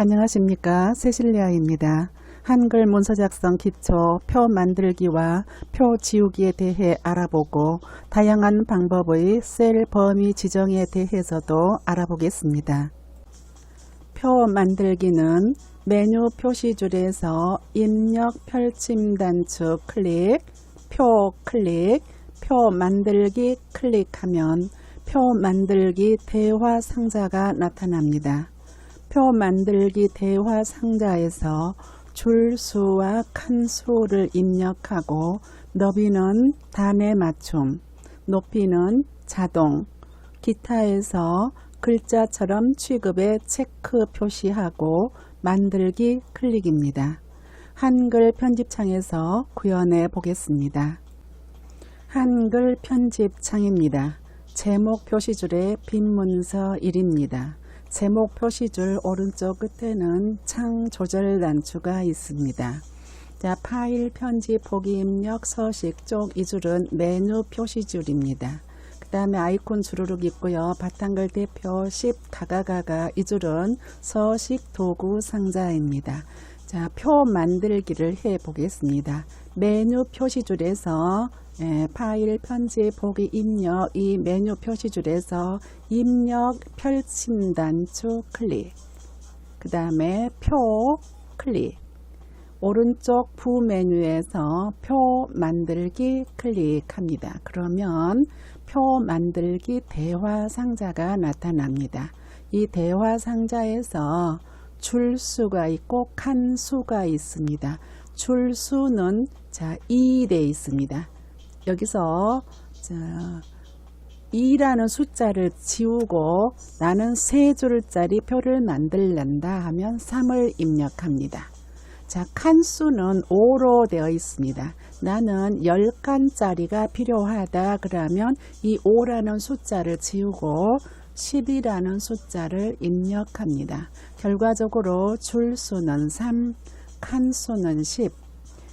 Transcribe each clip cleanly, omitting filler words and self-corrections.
안녕하십니까, 세실리아입니다. 한글 문서 작성 기초, 표 만들기와 표 지우기에 대해 알아보고 다양한 방법의 셀 범위 지정에 대해서도 알아보겠습니다. 표 만들기는 메뉴 표시줄에서 입력 펼침 단축 클릭, 표 클릭, 표 만들기 클릭하면 표 만들기 대화 상자가 나타납니다. 표 만들기 대화 상자에서 줄수와 칸수를 입력하고 너비는 단에 맞춤, 높이는 자동, 기타에서 글자처럼 취급에 체크 표시하고 만들기 클릭입니다. 한글 편집창에서 구현해 보겠습니다. 한글 편집창입니다. 제목 표시줄의 빈 문서 1입니다. 제목 표시줄 오른쪽 끝에는 창 조절 단추가 있습니다. 자, 파일 편집 보기 입력 서식 쪽 이 줄은 메뉴 표시줄입니다. 그 다음에 아이콘 주르륵 있고요. 바탕글 대표 10 가가가가 이 줄은 서식 도구 상자입니다. 자, 표 만들기를 해 보겠습니다. 메뉴 표시줄에서 파일 편집 보기 입력 이 메뉴 표시줄에서 입력 펼침 단추 클릭, 그 다음에 표 클릭, 오른쪽 부 메뉴에서 표 만들기 클릭합니다. 그러면 표 만들기 대화 상자가 나타납니다. 이 대화 상자에서 줄수가 있고 칸수가 있습니다. 줄수는 자 2 되어 있습니다. 여기서 2라는 숫자를 지우고 나는 3줄짜리 표를 만들란다 하면 3을 입력합니다. 자, 칸수는 5로 되어 있습니다. 나는 10칸짜리가 필요하다 그러면 이 5라는 숫자를 지우고 10이라는 숫자를 입력합니다. 결과적으로 줄수는 3, 칸수는 10.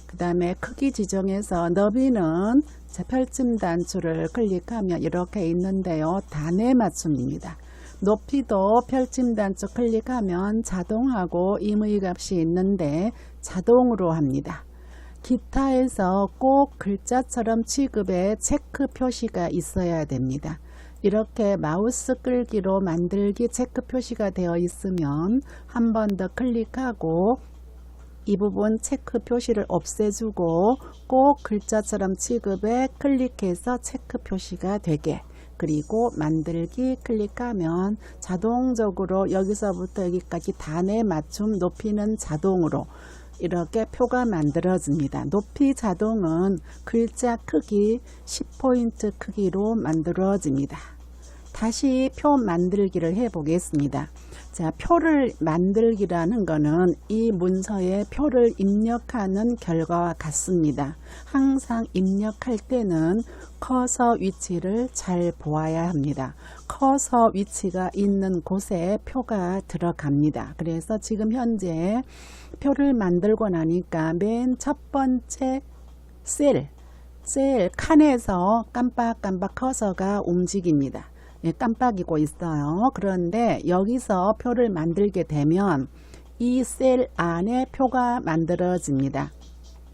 그 다음에 크기 지정에서 너비는 펼침 단추를 클릭하면 이렇게 있는데요. 단에 맞춤입니다. 높이도 펼침 단추 클릭하면 자동하고 임의 값이 있는데 자동으로 합니다. 기타에서 꼭 글자처럼 취급에 체크 표시가 있어야 됩니다. 이렇게 마우스 끌기로 만들기 체크 표시가 되어 있으면 한 번 더 클릭하고 이 부분 체크 표시를 없애주고 꼭 글자처럼 취급에 클릭해서 체크 표시가 되게, 그리고 만들기 클릭하면 자동적으로 여기서부터 여기까지 단에 맞춤 높이는 자동으로 이렇게 표가 만들어집니다. 높이 자동은 글자 크기 10포인트 크기로 만들어집니다. 다시 표 만들기를 해 보겠습니다. 자, 표를 만들기라는 것은 이 문서에 표를 입력하는 결과와 같습니다. 항상 입력할 때는 커서 위치를 잘 보아야 합니다. 커서 위치가 있는 곳에 표가 들어갑니다. 그래서 지금 현재 표를 만들고 나니까 맨 첫 번째 셀 칸에서 깜빡깜빡 커서가 움직입니다. 깜빡이고 있어요. 그런데 여기서 표를 만들게 되면 이 셀 안에 표가 만들어집니다.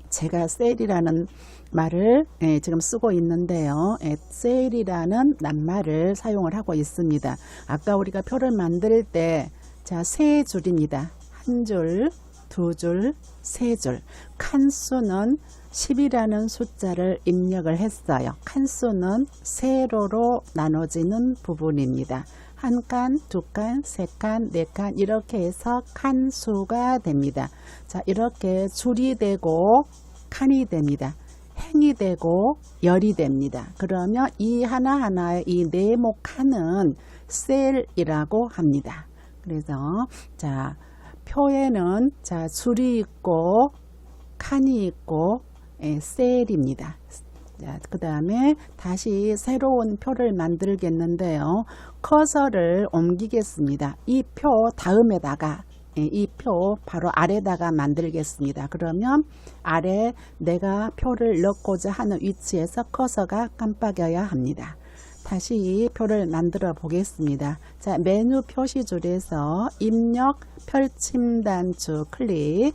제가 셀이라는 말을 지금 쓰고 있는데요. 셀이라는 낱말을 사용을 하고 있습니다. 아까 우리가 표를 만들 때 자, 3줄입니다. 한 줄, 두 줄, 세 줄. 칸수는 10이라는 숫자를 입력을 했어요. 칸수는 세로로 나눠지는 부분입니다. 한 칸, 두 칸, 세 칸, 네 칸 이렇게 해서 칸수가 됩니다. 자, 이렇게 줄이 되고 칸이 됩니다. 행이 되고 열이 됩니다. 그러면 이 하나하나의 이 네모 칸은 셀이라고 합니다. 그래서 자, 표에는 자, 줄이 있고 칸이 있고 셀입니다. 그 다음에 다시 새로운 표를 만들겠는데요. 커서를 옮기겠습니다. 이 표 다음에다가 이 표 바로 아래다가 만들겠습니다. 그러면 아래 내가 표를 넣고자 하는 위치에서 커서가 깜빡여야 합니다. 다시 표를 만들어 보겠습니다. 자, 메뉴 표시줄에서 입력 펼침 단추 클릭.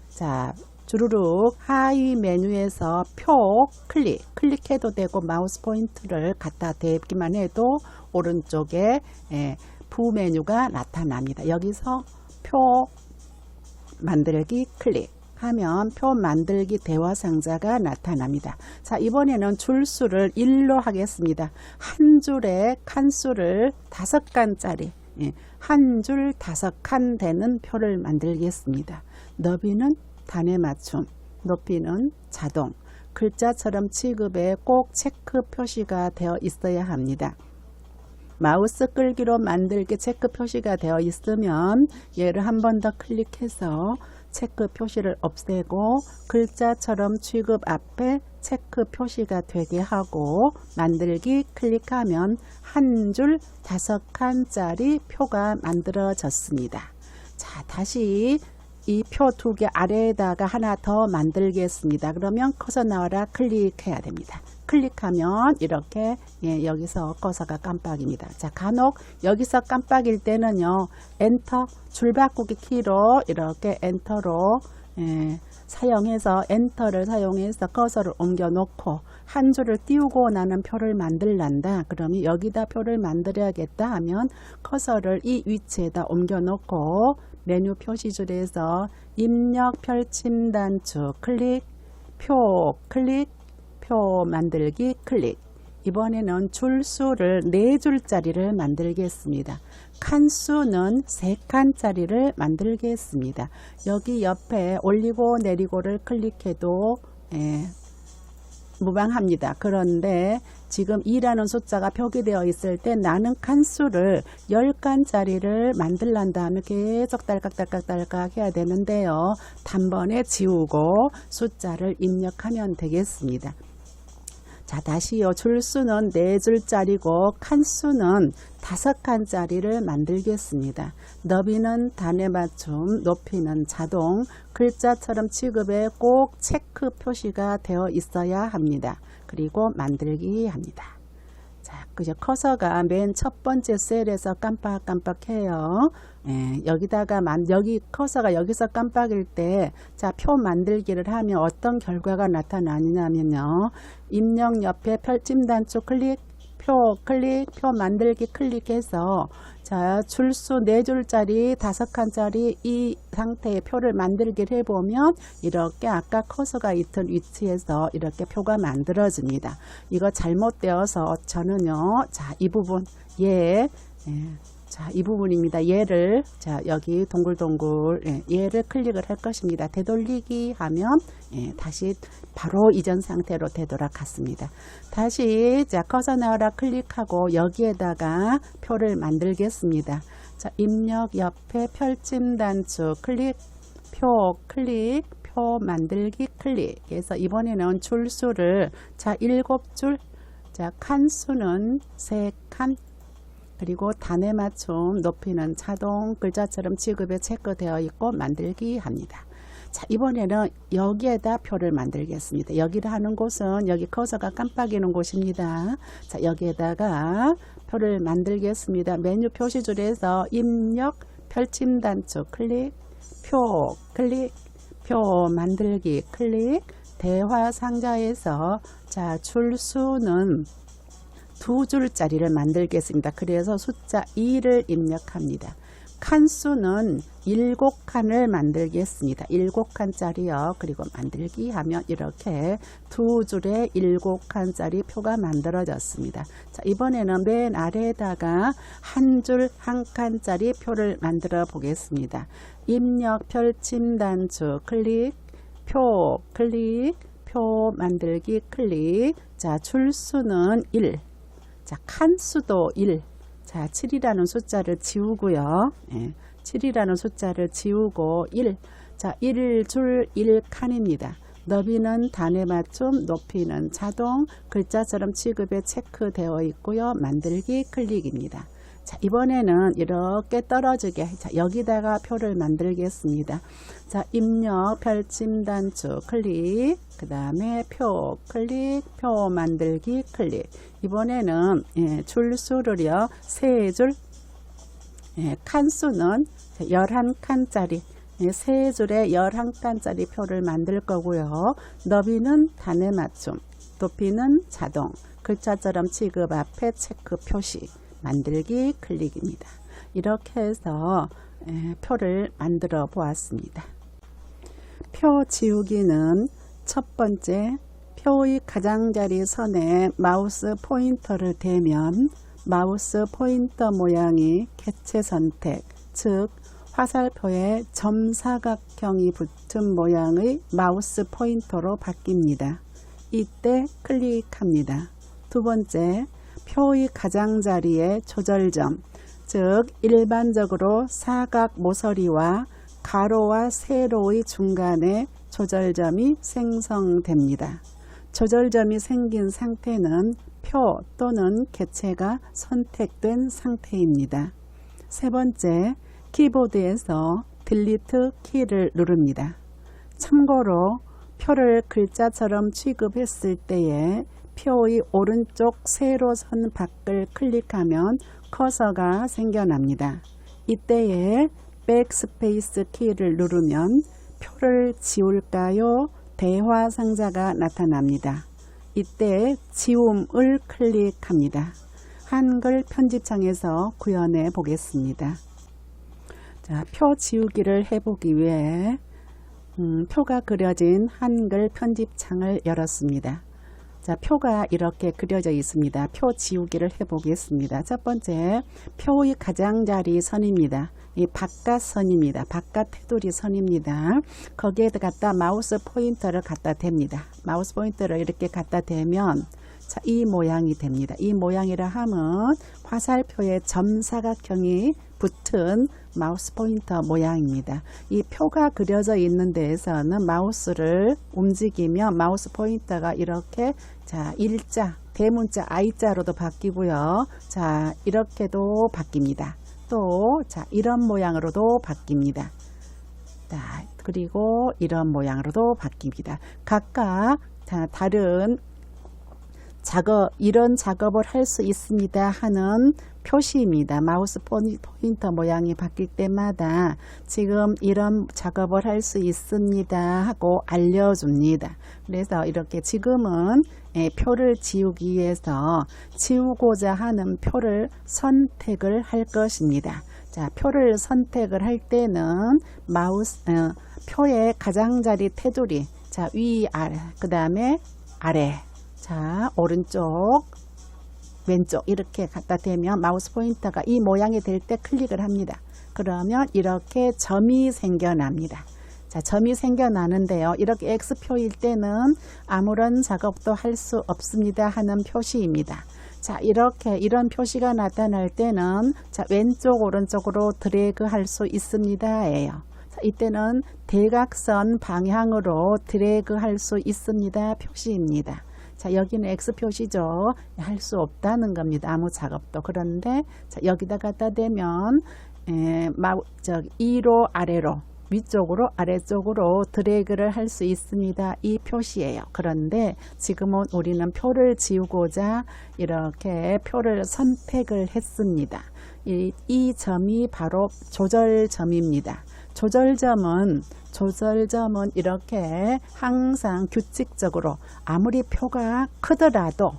자, 주르륵 하위 메뉴에서 표 클릭해도 되고 마우스 포인트를 갖다 대기만 해도 오른쪽에 부메뉴가 나타납니다. 여기서 표 만들기 클릭하면 표 만들기 대화 상자가 나타납니다. 자, 이번에는 줄수를 1로 하겠습니다. 한 줄에 칸수를 5칸짜리 한 줄 5칸 되는 표를 만들겠습니다. 너비는 단에 맞춤, 높이는 자동, 글자처럼 취급에 꼭 체크 표시가 되어 있어야 합니다. 마우스 끌기로 만들기 체크 표시가 되어 있으면 얘를 한 번 더 클릭해서 체크 표시를 없애고 글자처럼 취급 앞에 체크 표시가 되게 하고 만들기 클릭하면 한 줄 5칸짜리 표가 만들어졌습니다. 자, 다시 이 표 2개 아래에다가 하나 더 만들겠습니다. 그러면 커서 나와라 클릭해야 됩니다. 클릭하면 이렇게 여기서 커서가 깜빡입니다. 자, 간혹 여기서 깜빡일 때는요, 엔터 줄 바꾸기 키로 이렇게 엔터로 사용해서 엔터를 사용해서 커서를 옮겨 놓고 한 줄을 띄우고 나는 표를 만들란다. 그러면 여기다 표를 만들어야겠다 하면 커서를 이 위치에다 옮겨 놓고 메뉴 표시줄에서 입력 펼침 단추 클릭, 표 클릭, 표 만들기 클릭. 이번에는 줄수를 4줄짜리를 만들겠습니다. 칸수는 3칸짜리를 만들겠습니다. 여기 옆에 올리고 내리고를 클릭해도 무방합니다. 그런데 지금 2라는 숫자가 표기되어 있을 때 나는 칸수를 10칸짜리를 만들란다 하면 계속 딸깍딸깍 해야 되는데요. 단번에 지우고 숫자를 입력하면 되겠습니다. 자, 다시요. 줄수는 4줄짜리고 칸수는 5칸짜리를 만들겠습니다. 너비는 단에 맞춤, 높이는 자동, 글자처럼 취급에 꼭 체크 표시가 되어 있어야 합니다. 그리고 만들기 합니다. 자, 그죠. 커서가 맨 첫 번째 셀에서 깜빡깜빡해요. 여기다가 여기 커서가 여기서 깜빡일 때, 자, 표 만들기를 하면 어떤 결과가 나타나냐면요. 입력 옆에 펼침 단추 클릭, 표 클릭, 표 만들기 클릭해서 자, 줄수 4줄짜리 5칸짜리 이 상태의 표를 만들기를 해보면 이렇게 아까 커서가 있던 위치에서 이렇게 표가 만들어집니다. 이거 잘못되어서 저는요, 자, 이 부분 자, 이 부분입니다. 얘를 자, 여기 동글동글 얘를 클릭을 할 것입니다. 되돌리기 하면 다시 바로 이전 상태로 되돌아갔습니다. 다시 자, 커서 나와라 클릭하고 여기에다가 표를 만들겠습니다. 자, 입력 옆에 펼침 단추 클릭, 표 클릭, 표 만들기 클릭. 그래서 이번에는 줄수를 자, 7줄, 자, 칸수는 3칸, 그리고 단에 맞춤, 높이는 자동, 글자처럼 취급에 체크되어 있고 만들기 합니다. 자, 이번에는 여기에다 표를 만들겠습니다. 여기를 하는 곳은 여기 커서가 깜빡이는 곳입니다. 자, 여기에다가 표를 만들겠습니다. 메뉴 표시줄에서 입력 펼침 단추 클릭, 표 클릭, 표 만들기 클릭, 대화 상자에서 자, 줄수는 2줄짜리를 만들겠습니다. 그래서 숫자 2를 입력합니다. 칸수는 7칸을 만들겠습니다. 7칸짜리요. 그리고 만들기 하면 이렇게 2줄에 7칸짜리 표가 만들어졌습니다. 자, 이번에는 맨 아래에다가 한 줄 1칸짜리 표를 만들어 보겠습니다. 입력 펼침 단추 클릭, 표 클릭, 표 만들기 클릭. 자, 줄수는 1. 자, 칸수도 1. 자, 7이라는 숫자를 지우고요. 7이라는 숫자를 지우고 1. 자, 1줄 1칸입니다. 너비는 단에 맞춤, 높이는 자동, 글자처럼 취급에 체크되어 있고요. 만들기 클릭입니다. 자, 이번에는 이렇게 떨어지게, 자, 여기다가 표를 만들겠습니다. 자, 입력, 펼침, 단축, 클릭, 그 다음에 표, 클릭, 표 만들기, 클릭. 이번에는 줄수를요, 3줄, 칸수는 11칸짜리, 3줄에 11칸짜리 표를 만들 거고요. 너비는 단에 맞춤, 높이는 자동, 글자처럼 취급 앞에 체크 표시, 만들기, 클릭입니다. 이렇게 해서 표를 만들어 보았습니다. 표 지우기는 첫 번째, 표의 가장자리 선에 마우스 포인터를 대면 마우스 포인터 모양이 개체 선택, 즉 화살표에 점사각형이 붙은 모양의 마우스 포인터로 바뀝니다. 이때 클릭합니다. 두 번째, 표의 가장자리의 조절점, 즉 일반적으로 사각 모서리와 가로와 세로의 중간에 조절점이 생성됩니다. 조절점이 생긴 상태는 표 또는 개체가 선택된 상태입니다. 세 번째, 키보드에서 딜리트 키를 누릅니다. 참고로 표를 글자처럼 취급했을 때에 표의 오른쪽 세로선 밖을 클릭하면 커서가 생겨납니다. 이때에 백스페이스 키를 누르면 표를 지울까요? 대화 상자가 나타납니다. 이때 지움을 클릭합니다. 한글 편집창에서 구현해 보겠습니다. 자, 표 지우기를 해보기 위해 표가 그려진 한글 편집창을 열었습니다. 자, 표가 이렇게 그려져 있습니다. 표 지우기를 해보겠습니다. 첫 번째, 표의 가장자리 선입니다. 이 바깥 선입니다. 바깥 테두리 선입니다. 거기에 갖다 마우스 포인터를 갖다 댑니다. 마우스 포인터를 이렇게 갖다 대면 자, 이 모양이 됩니다. 이 모양이라 하면 화살표에 점사각형이 붙은 마우스 포인터 모양입니다. 이 표가 그려져 있는 데에서는 마우스를 움직이면 마우스 포인터가 이렇게 자, 일자, 대문자 I자로도 바뀌고요. 자, 이렇게도 바뀝니다. 또 자, 이런 모양으로도 바뀝니다. 자, 그리고 이런 모양으로도 바뀝니다. 각각 자, 다른 이런 작업을 할 수 있습니다 하는 표시입니다. 마우스 포인터 모양이 바뀔 때마다 지금 이런 작업을 할 수 있습니다 하고 알려줍니다. 그래서 이렇게 지금은 표를 지우기 위해서 지우고자 하는 표를 선택을 할 것입니다. 자, 표를 선택을 할 때는 표의 가장자리 테두리, 자, 위, 아래, 그 다음에 아래, 자, 오른쪽, 왼쪽 이렇게 갖다 대면 마우스 포인터가 이 모양이 될 때 클릭을 합니다. 그러면 이렇게 점이 생겨납니다. 자, 점이 생겨나는데요. 이렇게 X표일 때는 아무런 작업도 할 수 없습니다 하는 표시입니다. 자, 이렇게 이런 표시가 나타날 때는 자, 왼쪽 오른쪽으로 드래그 할 수 있습니다 예요. 자, 이때는 대각선 방향으로 드래그 할 수 있습니다 표시입니다. 자, 여기는 X 표시죠. 할 수 없다는 겁니다. 아무 작업도. 그런데 자, 여기다 갖다 대면 2로 아래로, 위쪽으로 아래쪽으로 드래그를 할 수 있습니다. 이 표시예요. 그런데 지금은 우리는 표를 지우고자 이렇게 표를 선택을 했습니다. 이 점이 바로 조절점입니다. 조절점은 이렇게 항상 규칙적으로 아무리 표가 크더라도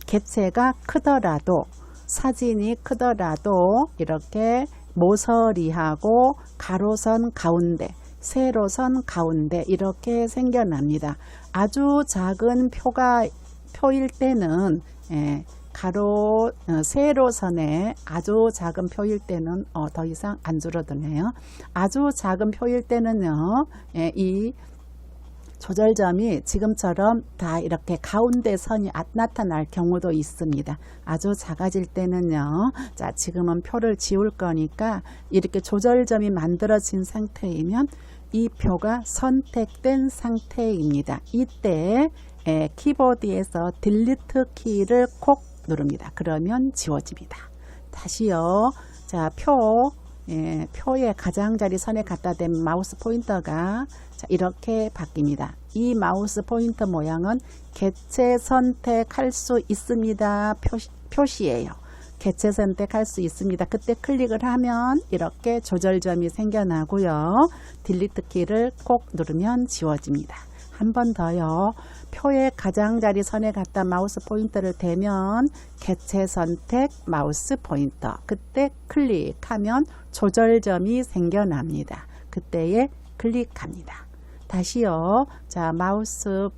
개체가 크더라도 사진이 크더라도 이렇게 모서리하고 가로선 가운데 세로선 가운데 이렇게 생겨납니다. 아주 작은 표일 때는 세로선에 아주 작은 표일 때는 더 이상 안 줄어드네요. 아주 작은 표일 때는요, 이 조절점이 지금처럼 다 이렇게 가운데 선이 나타날 경우도 있습니다. 아주 작아질 때는요, 자, 지금은 표를 지울 거니까 이렇게 조절점이 만들어진 상태이면 이 표가 선택된 상태입니다. 이때 키보드에서 딜리트 키를 콕 누릅니다. 그러면 지워집니다. 다시요. 자, 표의 가장자리 선에 갖다 댄 마우스 포인터가 자, 이렇게 바뀝니다. 이 마우스 포인터 모양은 개체 선택할 수 있습니다. 표시예요. 개체 선택할 수 있습니다. 그때 클릭을 하면 이렇게 조절점이 생겨나고요. 딜리트 키를 꼭 누르면 지워집니다. 한 번 더요. 표의 가장자리 선에 갖다 마우스 포인터를 대면 개체 선택 마우스 포인터. 그때 클릭하면 조절점이 생겨납니다. 그때에 클릭합니다. 다시요. 자, 마우스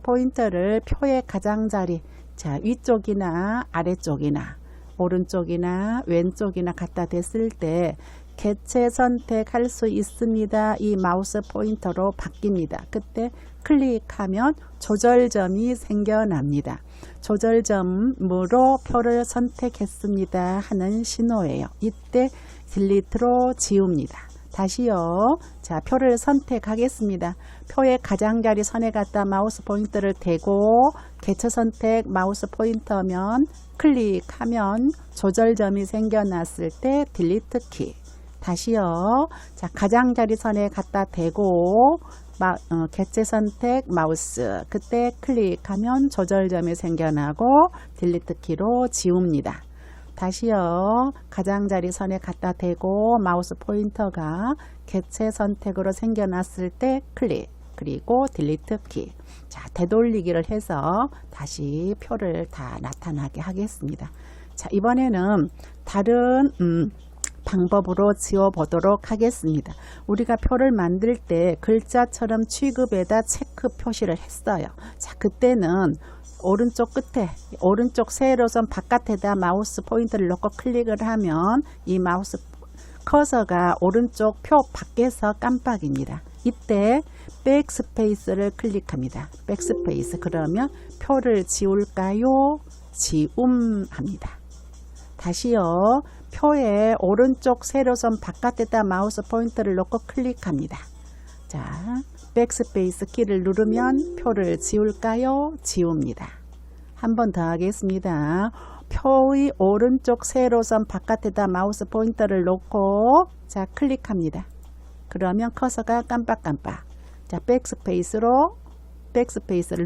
포인터를 표의 가장자리, 자, 위쪽이나 아래쪽이나 오른쪽이나 왼쪽이나 갖다 댔을 때 개체 선택할 수 있습니다. 이 마우스 포인터로 바뀝니다. 그때 클릭하면 조절점이 생겨납니다. 조절점으로 표를 선택했습니다 하는 신호예요. 이때 딜리트로 지웁니다. 다시요. 자, 표를 선택하겠습니다. 표의 가장자리 선에 갖다 마우스 포인터를 대고 개체 선택 마우스 포인터면 클릭하면 조절점이 생겨났을 때 딜리트 키. 다시요. 자, 가장자리 선에 갖다 대고 개체 선택 마우스. 그때 클릭하면 조절점이 생겨나고 딜리트 키로 지웁니다. 다시요. 가장자리 선에 갖다 대고 마우스 포인터가 개체 선택으로 생겨났을 때 클릭. 그리고 딜리트 키. 자, 되돌리기를 해서 다시 표를 다 나타나게 하겠습니다. 자, 이번에는 다른 방법으로 지워보도록 하겠습니다. 우리가 표를 만들 때 글자처럼 취급에다 체크 표시를 했어요. 자, 그때는 오른쪽 끝에 오른쪽 세로선 바깥에다 마우스 포인터를 놓고 클릭을 하면 이 마우스 커서가 오른쪽 표 밖에서 깜빡입니다. 이때 백스페이스를 클릭합니다. 백스페이스. 그러면 표를 지울까요? 지움합니다. 다시요. 표의 오른쪽 세로선 바깥에다 마우스 포인터를 놓고 클릭합니다. 자, 백스페이스 키를 누르면 표를 지울까요? 지웁니다. 한 번 더 하겠습니다. 표의 오른쪽 세로선 바깥에다 마우스 포인터를 놓고 자, 클릭합니다. 그러면 커서가 깜빡깜빡. 자, 백스페이스를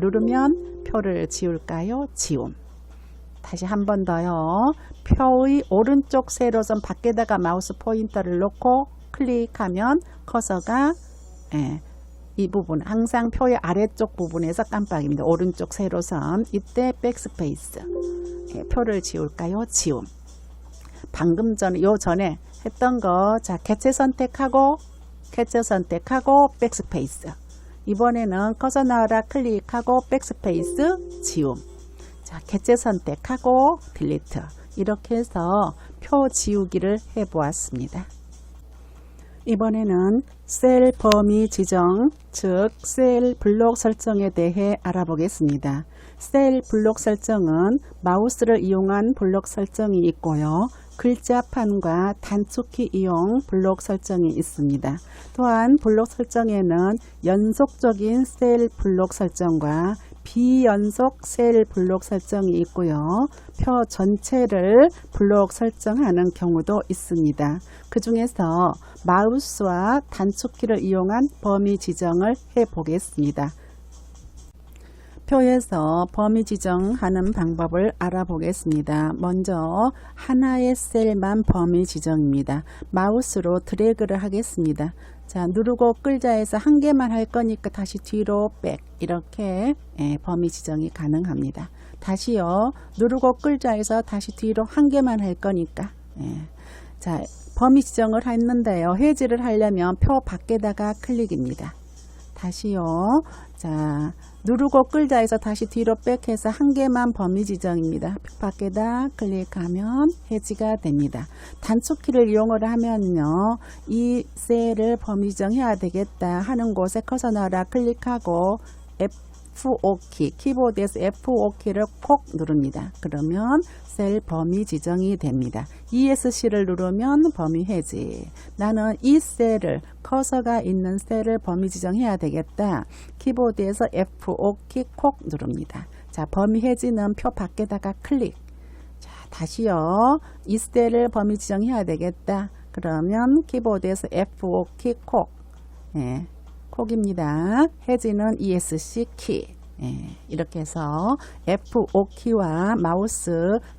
누르면 표를 지울까요? 지움. 다시 한 번 더요. 표의 오른쪽 세로선 밖에다가 마우스 포인터를 놓고 클릭하면 커서가 이 부분 항상 표의 아래쪽 부분에서 깜빡입니다. 오른쪽 세로선. 이때 백스페이스. 표를 지울까요? 지움. 방금 전에 했던 거 자, 개체 선택하고 백스페이스. 이번에는 커서 나와라 클릭하고 백스페이스 지움. 자, 개체 선택하고 딜리트. 이렇게 해서 표 지우기를 해보았습니다. 이번에는 셀 범위 지정, 즉 셀 블록 설정에 대해 알아보겠습니다. 셀 블록 설정은 마우스를 이용한 블록 설정이 있고요. 글자판과 단축키 이용 블록 설정이 있습니다. 또한 블록 설정에는 연속적인 셀 블록 설정과 비연속 셀 블록 설정이 있고요. 표 전체를 블록 설정하는 경우도 있습니다. 그 중에서 마우스와 단축키를 이용한 범위 지정을 해보겠습니다. 표에서 범위 지정하는 방법을 알아보겠습니다. 먼저 하나의 셀만 범위 지정입니다. 마우스로 드래그를 하겠습니다. 자, 누르고 끌자 해서 한 개만 할 거니까 다시 뒤로 백 이렇게 범위 지정이 가능합니다. 다시요. 누르고 끌자 해서 다시 뒤로 한 개만 할 거니까 자, 범위 지정을 했는데요. 해지를 하려면 표 밖에다가 클릭입니다. 다시요. 자, 누르고 끌자 해서 다시 뒤로 백해서 한 개만 범위 지정입니다. 밖에다 클릭하면 해지가 됩니다. 단축키를 이용을 하면요. 이 셀을 범위 지정해야 되겠다 하는 곳에 커서 나라 클릭하고 F5키, 키보드에서 F5키를 콕 누릅니다. 그러면 셀 범위 지정이 됩니다. ESC를 누르면 범위 해지. 나는 이 셀을, 커서가 있는 셀을 범위 지정해야 되겠다. 키보드에서 F5키 콕 누릅니다. 자, 범위 해지는 표 밖에다가 클릭. 자, 다시요. 이 셀을 범위 지정해야 되겠다. 그러면 키보드에서 F5키 콕. 예, 콕입니다. 해지는 ESC 키. 예, 이렇게 해서 F5키와 마우스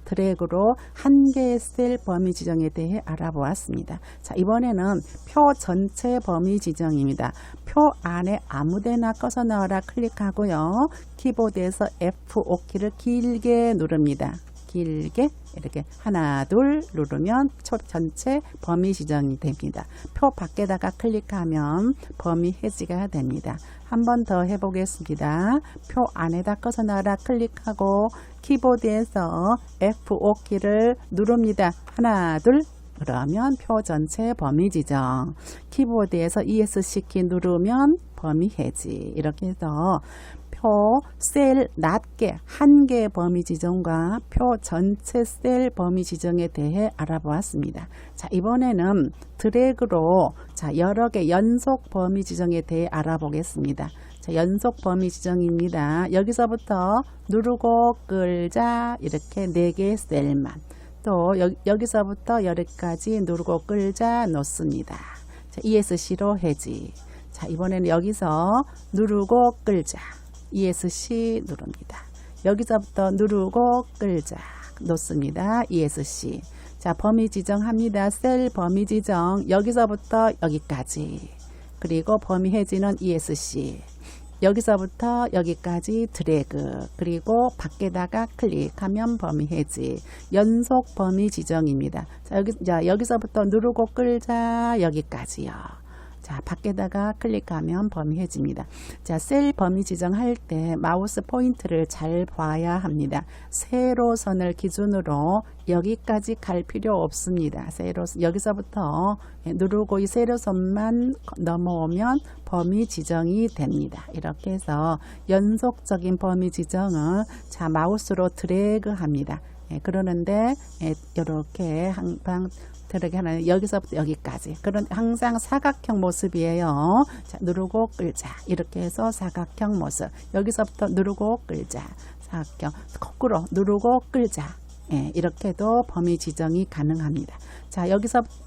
드래그로 한 개의 셀 범위 지정에 대해 알아보았습니다. 자, 이번에는 표 전체 범위 지정입니다. 표 안에 아무데나 꺼서 넣어라 클릭하고요. 키보드에서 F5키를 길게 누릅니다. 길게 이렇게 하나 둘 누르면 표 전체 범위 지정이 됩니다. 표 밖에다가 클릭하면 범위 해지가 됩니다. 한 번 더 해보겠습니다. 표 안에다 꺼서 놔라 클릭하고 키보드에서 F5키를 누릅니다. 하나 둘 그러면 표 전체 범위 지정. 키보드에서 ESC키 누르면 범위 해지. 이렇게 해서 표 셀 낮게 한 개의 범위 지정과 표 전체 셀 범위 지정에 대해 알아보았습니다. 자, 이번에는 드래그로 자, 여러 개 연속 범위 지정에 대해 알아보겠습니다. 자, 연속 범위 지정입니다. 여기서부터 누르고 끌자 이렇게 4개의 셀만 또 여기서부터 여기까지 누르고 끌자 놓습니다. 자, ESC로 해지. 자, 이번에는 여기서 누르고 끌자 ESC 누릅니다. 여기서부터 누르고 끌자 놓습니다. ESC. 자, 범위 지정합니다. 셀 범위 지정 여기서부터 여기까지 그리고 범위 해지는 ESC. 여기서부터 여기까지 드래그 그리고 밖에다가 클릭하면 범위 해지. 연속 범위 지정입니다. 자, 여기서부터 누르고 끌자 여기까지요. 자, 밖에다가 클릭하면 범위 해집니다. 자, 셀 범위 지정할 때 마우스 포인트를 잘 봐야 합니다. 세로선을 기준으로 여기까지 갈 필요 없습니다. 여기서부터 누르고 이 세로선만 넘어오면 범위 지정이 됩니다. 이렇게 해서 연속적인 범위 지정은 자, 마우스로 드래그 합니다. 그러는데 이렇게 항상 드래그 하나는 여기서부터 여기까지. 그런 항상 사각형 모습이에요. 자, 누르고 끌자. 이렇게 해서 사각형 모습. 여기서부터 누르고 끌자. 사각형. 거꾸로 누르고 끌자. 예, 이렇게도 범위 지정이 가능합니다. 자,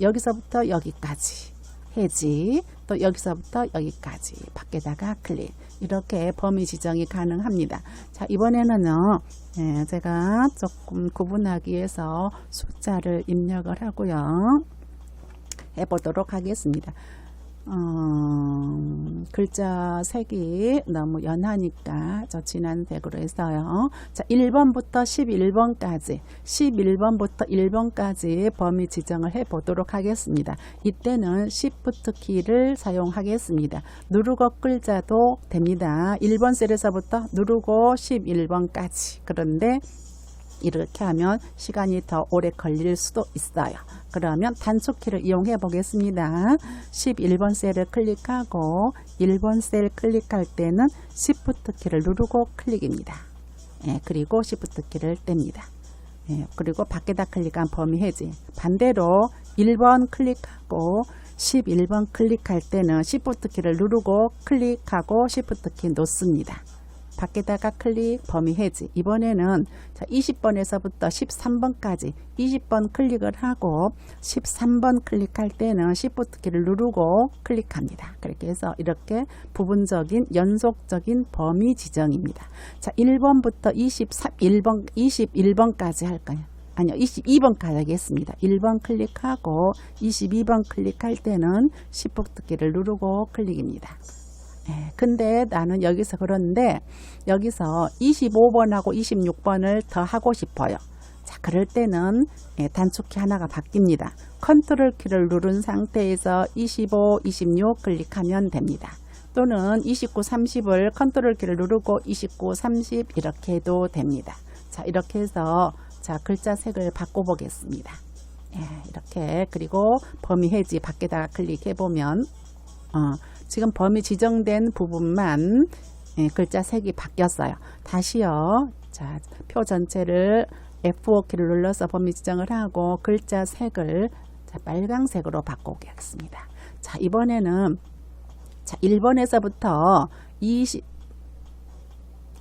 여기서부터 여기까지. 해지. 또 여기서부터 여기까지. 밖에다가 클릭. 이렇게 범위 지정이 가능합니다. 자, 이번에는요. 예, 제가 조금 구분하기 위해서 숫자를 입력을 하고요. 해보도록 하겠습니다. 글자 색이 너무 연하니까 저 진한 색으로 했어요. 자, 1번부터 11번까지 11번부터 1번까지 범위 지정을 해 보도록 하겠습니다. 이때는 Shift 키를 사용하겠습니다. 누르고 끌자도 됩니다. 1번 셀에서부터 누르고 11번까지. 그런데 이렇게 하면 시간이 더 오래 걸릴 수도 있어요. 그러면 단축키를 이용해 보겠습니다. 11번 셀을 클릭하고 1번 셀 클릭할 때는 Shift 키를 누르고 클릭입니다. 예, 그리고 Shift 키를 뗍니다. 예, 그리고 밖에다 클릭한 범위 해지. 반대로 1번 클릭하고 11번 클릭할 때는 Shift 키를 누르고 클릭하고 Shift 키 놓습니다. 밖에다가 클릭 범위 해지. 이번에는 20번에서부터 13번까지 20번 클릭을 하고 13번 클릭할 때는 Shift 키를 누르고 클릭합니다. 그렇게 해서 이렇게 부분적인 연속적인 범위 지정입니다. 자, 1번부터 21번까지 할까요? 아니요, 22번까지 하겠습니다. 1번 클릭하고 22번 클릭할 때는 Shift 키를 누르고 클릭입니다. 예, 근데 나는 여기서 그런데 여기서 25번하고 26번을 더 하고 싶어요. 자, 그럴 때는 단축키 하나가 바뀝니다. 컨트롤 키를 누른 상태에서 25, 26 클릭하면 됩니다. 또는 29, 30을 컨트롤 키를 누르고 29, 30 이렇게 해도 됩니다. 자, 이렇게 해서 자, 글자 색을 바꿔보겠습니다. 예, 이렇게 그리고 범위 해지 밖에다가 클릭해 보면 지금 범위 지정된 부분만 글자 색이 바뀌었어요. 다시요. 자, 표 전체를 F5키를 눌러서 범위 지정을 하고 글자 색을 자, 빨강색으로 바꾸겠습니다. 자, 이번에는 자, 1번에서부터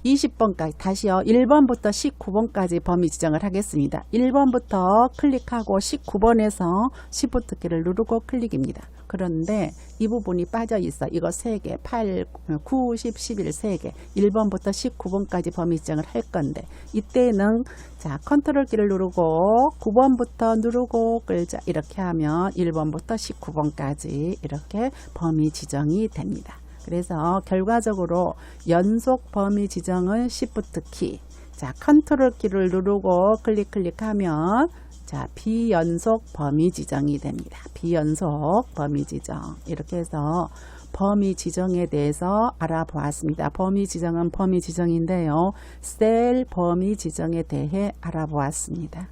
20번까지 다시요. 1번부터 19번까지 범위 지정을 하겠습니다. 1번부터 클릭하고 19번에서 Shift 키를 누르고 클릭입니다. 그런데 이 부분이 빠져 있어. 이거 3개, 8, 9, 10, 11, 3개. 1번부터 19번까지 범위 지정을 할 건데 이때는 자, 컨트롤 키를 누르고 9번부터 누르고 끌자. 이렇게 하면 1번부터 19번까지 이렇게 범위 지정이 됩니다. 그래서 결과적으로 연속 범위 지정은 Shift 키. 자, 컨트롤 키를 누르고 클릭하면 자, 비연속 범위 지정이 됩니다. 비연속 범위 지정. 이렇게 해서 범위 지정에 대해서 알아보았습니다. 범위 지정은 범위 지정인데요. 셀 범위 지정에 대해 알아보았습니다.